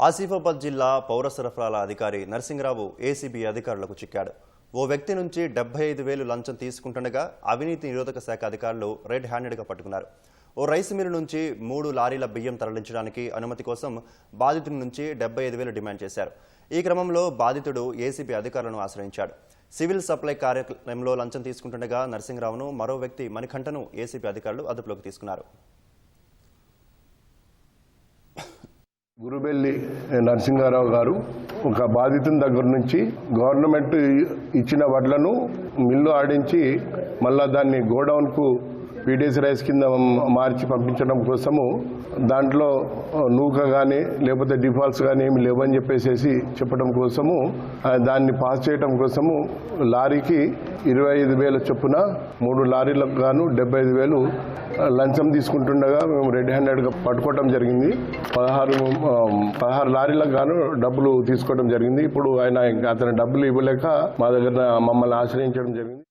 ఆసిఫాబాద్ జిల్లా పౌర సరఫరాల అధికారి నరసింగరావు ఏసీబీ అధికారులకు చిక్కాడు. ఓ వ్యక్తి నుంచి 75,000 లంచం తీసుకుంటుండగా అవినీతి నిరోధక శాఖ అధికారులు రెడ్ హ్యాండెడ్గా పట్టుకున్నారు. ఓ రైస్ మిల్ నుంచి 3 లారీల బియ్యం తరలించడానికి అనుమతి కోసం బాధితుడి నుంచి 75,000 డిమాండ్ చేశారు. ఈ క్రమంలో బాధితుడు ఏసీబీ అధికారులను ఆశ్రయించాడు. సివిల్ సప్లై కార్యాలయంలో లంచం తీసుకుంటుండగా నరసింగరావును మరో వ్యక్తి మణికంఠను ఏసీబీ అధికారులు అదుపులోకి తీసుకున్నారు. గురుబెల్లి నరసింగారావు గారు ఒక బాధితుని దగ్గర నుంచి గవర్నమెంట్ ఇచ్చిన వడ్లను మిల్లు ఆడించి మళ్ళా దాన్ని గోడౌన్కు పీడీఎస్ రైస్ కింద మార్చి పంపించడం కోసము దాంట్లో నూక కానీ లేకపోతే డిఫాల్ట్స్ కానీ ఏమి లేవని చెప్పేసి చెప్పడం కోసము దాన్ని పాస్ చేయడం కోసము లారీకి 25,000 చొప్పున 3 లారీలకు గాను 75,000 లంచం తీసుకుంటుండగా మేము రెడ్ హ్యాండెడ్గా పట్టుకోవడం జరిగింది. 16 లారీలకు గాను డబ్బులు తీసుకోవడం జరిగింది. ఇప్పుడు అతని డబ్బులు ఇవ్వలేక మా దగ్గర మమ్మల్ని ఆశ్రయించడం జరిగింది.